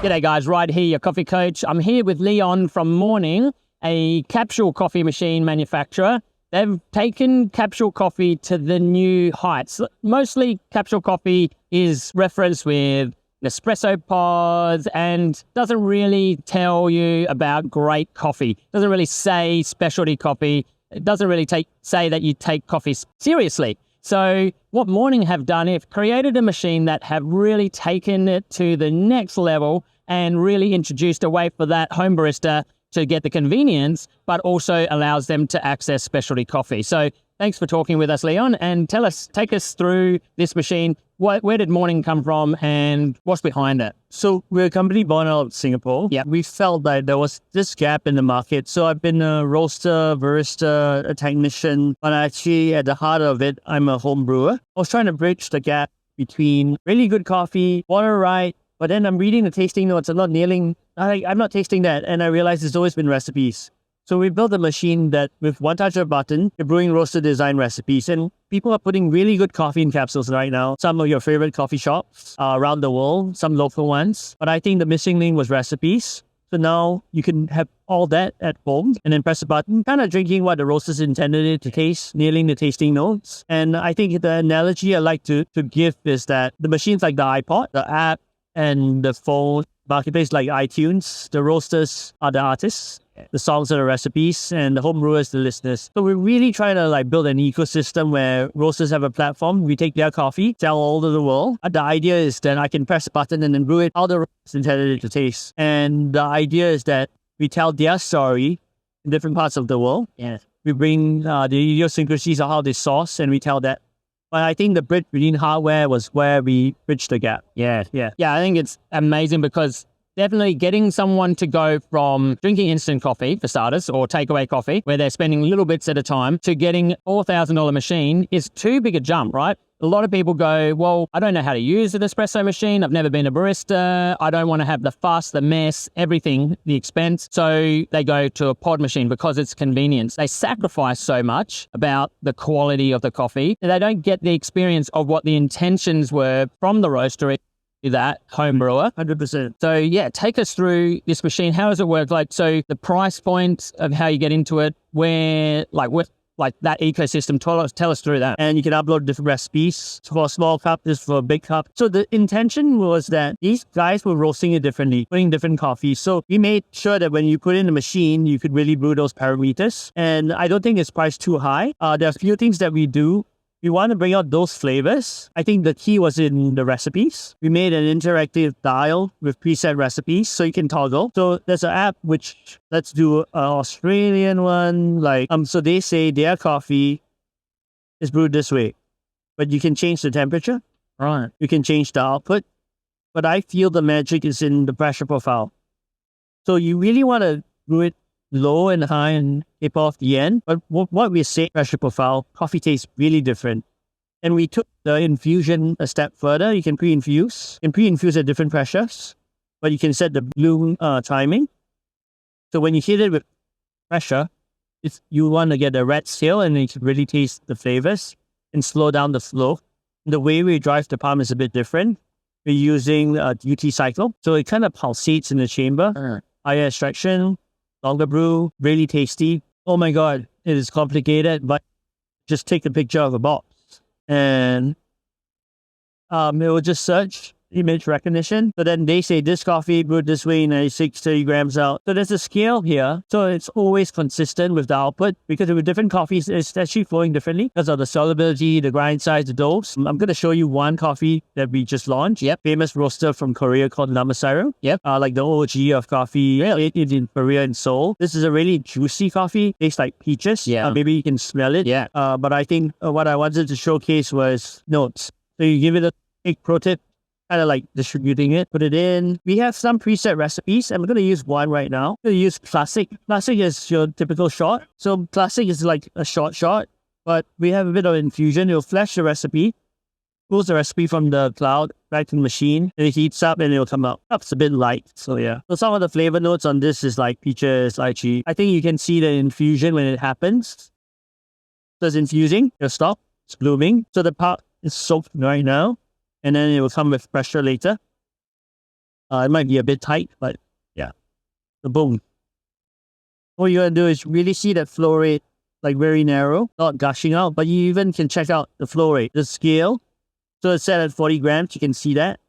G'day guys, right here, your coffee coach. I'm here with Leon from Mornign, a capsule coffee machine manufacturer. They've taken capsule coffee to the new heights. Mostly capsule coffee is referenced with espresso pods and doesn't really tell you about great coffee. Doesn't really say specialty coffee. It doesn't really say that you take coffee seriously. So what Mornign have done, they've created a machine that have really taken it to the next level and really introduced a way for that home barista to get the convenience, but also allows them to access specialty coffee. So thanks for talking with us, Leon, and take us through this machine. Where did Mornign come from and what's behind it? So we're a company born out of Singapore. Yeah. We felt that there was this gap in the market. So I've been a roaster, barista, a technician, but actually at the heart of it, I'm a home brewer. I was trying to bridge the gap between really good coffee, water right, but then I'm reading the tasting notes. I'm not tasting that. And I realized there's always been recipes. So we built a machine that with one touch of a button, you're brewing roaster design recipes. And people are putting really good coffee in capsules right now. Some of your favorite coffee shops around the world, some local ones. But I think the missing link was recipes. So now you can have all that at home and then press a button, kind of drinking what the roasters intended it to taste, nailing the tasting notes. And I think the analogy I like to give is that the machines like the iPod, the app, and the phone marketplace like iTunes, the roasters are the artists. The songs are the recipes, and the home brewers, the listeners. So we're really trying to build an ecosystem where roasters have a platform. We take their coffee, sell all over the world. The idea is that I can press a button and then brew it how the roasters intended it to taste. And the idea is that we tell their story in different parts of the world. Yes. We bring the idiosyncrasies of how they source, and we tell that. But I think the bridge between hardware was where we bridged the gap. Yeah, I think it's amazing because definitely getting someone to go from drinking instant coffee, for starters, or takeaway coffee, where they're spending little bits at a time, to getting a $4,000 machine is too big a jump, right? A lot of people go, well, I don't know how to use an espresso machine. I've never been a barista. I don't want to have the fuss, the mess, everything, the expense. So they go to a pod machine because it's convenience. They sacrifice so much about the quality of the coffee. And they don't get the experience of what the intentions were from the roaster, that home brewer. 100%. So yeah, take us through this machine. How does it work? So the price point of how you get into it, where that ecosystem, tell us through that. And you can upload different recipes for a small cup, this for a big cup. So the intention was that these guys were roasting it differently, putting different coffees. So we made sure that when you put in the machine, you could really brew those parameters. And I don't think it's priced too high. There are a few things that we do. We want to bring out those flavors. I think the key was in the recipes. We made an interactive dial with preset recipes so you can toggle. So there's an app which, let's do an Australian one. So they say their coffee is brewed this way, but you can change the temperature. Right. You can change the output. But I feel the magic is in the pressure profile. So you really want to brew it low and high and tip off the end. But what we say, pressure profile, coffee tastes really different. And we took the infusion a step further. You can pre-infuse. You can pre-infuse at different pressures, but you can set the bloom timing. So when you hit it with pressure, you want to get a red seal and you can really taste the flavors and slow down the flow. The way we drive the palm is a bit different. We're using a UT cycle. So it kind of pulsates in the chamber. Higher extraction, longer brew, really tasty. Oh my God, it is complicated, but just take a picture of a box and it will just search image recognition. So then they say this coffee brewed this way, 96, 30 grams out. So there's a scale here. So it's always consistent with the output because with different coffees, it's actually flowing differently because of the solubility, the grind size, the dose. I'm going to show you one coffee that we just launched. Yep. Famous roaster from Korea called Namasaru. Yep. Like the OG of coffee, really in Korea and Seoul. This is a really juicy coffee. Tastes like peaches. Yeah. Maybe you can smell it. Yeah. But I think what I wanted to showcase was notes. So you give it a quick pro tip, kind of like distributing it, put it in. We have some preset recipes. I'm going to use one right now. I'm going to use classic. Classic is your typical shot. So classic is like a short shot, but we have a bit of infusion. It'll flash the recipe, pulls the recipe from the cloud back to the machine, and it heats up and it'll come out. It's a bit light, so yeah. So some of the flavor notes on this is like peaches, lychee. I think you can see the infusion when it happens. So it's infusing, it'll stop, it's blooming. So the part is soaked right now. And then it will come with pressure later. It might be a bit tight, but yeah, the boom. What you're going to do is really see that flow rate, like very narrow, not gushing out, but you even can check out the flow rate, the scale. So it's set at 40 grams, you can see that.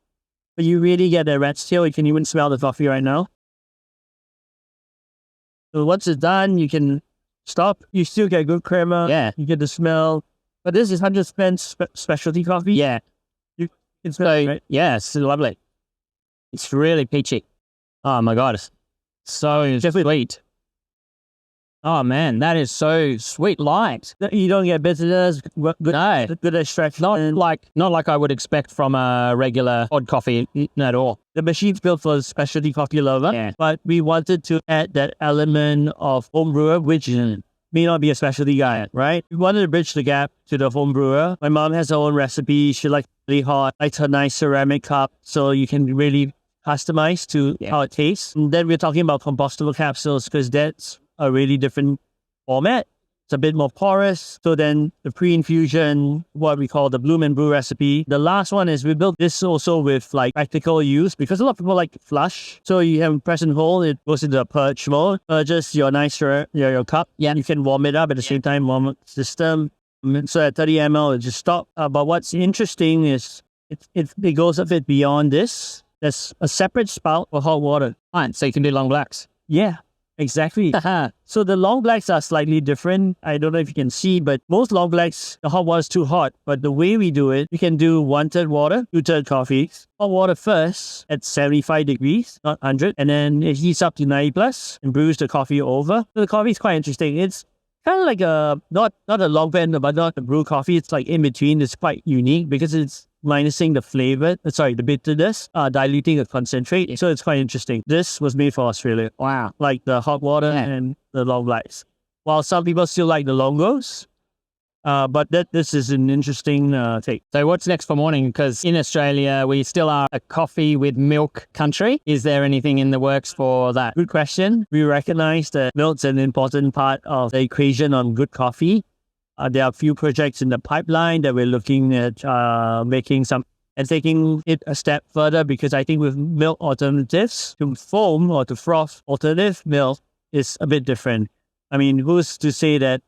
But you really get a rat's tail, you can even smell the coffee right now. So once it's done, you can stop. You still get good crema. Yeah. You get the smell. But this is 100% specialty coffee. Yeah. You can smell it, right? Yeah, it's lovely. It's really peachy. Oh my God. It's so sweet. Oh man, that is so sweet light. You don't get bitterness, good extraction. Not like I would expect from a regular pod coffee at all. The machine's built for a specialty coffee lover, but we wanted to add that element of home brewer, which may not be a specialty guy, right? We wanted to bridge the gap to the home brewer. My mom has her own recipe. She likes it really hot, likes her nice ceramic cup, so you can really customize to how it tastes. And then we're talking about compostable capsules because that's a really different format. It's a bit more porous. So then the pre-infusion, what we call the bloom and brew recipe. The last one is we built this also with like practical use because a lot of people like to flush. So you have press and hold, it goes into a purge mode. Just your your cup. Yeah. You can warm it up at the same time, warm up the system. So at 30 ml, it just stop. But what's interesting is it goes a bit beyond this. There's a separate spout for hot water. Fine, so you can do long blacks. Yeah. Exactly. So the long blacks are slightly different. I don't know if you can see, but most long blacks, the hot water is too hot. But the way we do it, we can do 1/3 water, 2/3 coffee. Hot water first at 75 degrees, not 100. And then it heats up to 90 plus and brews the coffee over. So the coffee is quite interesting. It's kind of like not a long blend, but not a brew coffee. It's like in between. It's quite unique because it's minusing the flavor, the bitterness, diluting the concentrate. So it's quite interesting. This was made for Australia. Wow. Like the hot water and the long blacks. While some people still like the longos, but this is an interesting take. So what's next for Mornign? Because in Australia, we still are a coffee with milk country. Is there anything in the works for that? Good question. We recognize that milk's an important part of the equation on good coffee. There are a few projects in the pipeline that we're looking at making some and taking it a step further because I think with milk alternatives to foam or to froth, alternative milk is a bit different. I mean, who's to say that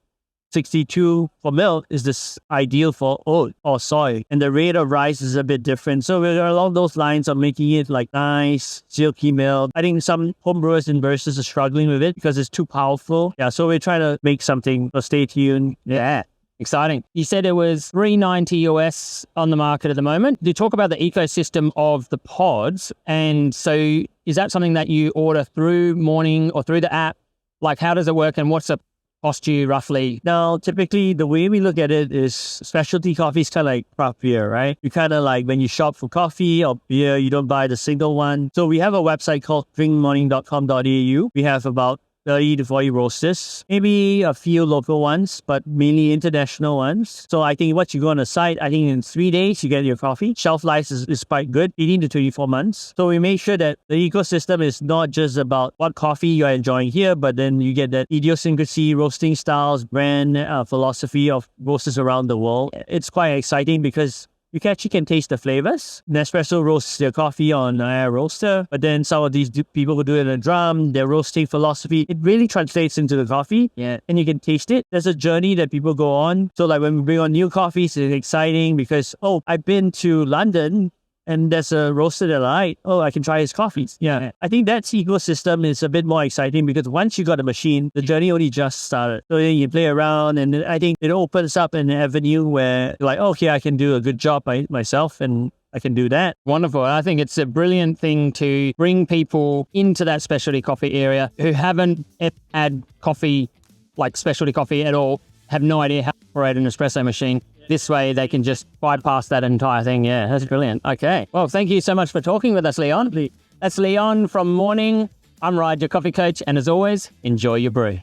62 for milk is this ideal for oat or soy, and the rate of rise is a bit different. So we're along those lines of making it like nice, silky milk. I think some homebrewers and baristas are struggling with it because it's too powerful. Yeah, so we're trying to make something. So stay tuned. Yeah. Exciting. You said it was $3.90 US on the market at the moment. You talk about the ecosystem of the pods. And so is that something that you order through Mornign or through the app? Like, how does it work and what's the cost you roughly? Now, typically, the way we look at it is specialty coffee is kind of like craft beer, right? You kind of like when you shop for coffee or beer, you don't buy the single one. So we have a website called drinkmornign.com.au. We have about 30 to 40 roasters, maybe a few local ones, but mainly international ones. So I think what you go on the site, I think in 3 days, you get your coffee. Shelf life is quite good, 18 to 24 months. So we make sure that the ecosystem is not just about what coffee you're enjoying here, but then you get that idiosyncrasy, roasting styles, brand philosophy of roasters around the world. It's quite exciting because you actually can taste the flavors. Nespresso roasts their coffee on an air roaster, but then some of these people who do it in a drum, their roasting philosophy, it really translates into the coffee. Yeah. And you can taste it. There's a journey that people go on. So like when we bring on new coffees, it's exciting because, I've been to London and there's a roaster that I like. I can try his coffees. Yeah. I think that ecosystem is a bit more exciting because once you got a machine, the journey only just started. So then you play around and I think it opens up an avenue where like, okay, I can do a good job by myself and I can do that. Wonderful. I think it's a brilliant thing to bring people into that specialty coffee area who haven't had coffee, like specialty coffee at all, have no idea how to operate an espresso machine. This way they can just bypass that entire thing. Yeah, that's brilliant. Okay. Well, thank you so much for talking with us, Leon. That's Leon from Mornign. I'm Ryan, your coffee coach. And as always, enjoy your brew.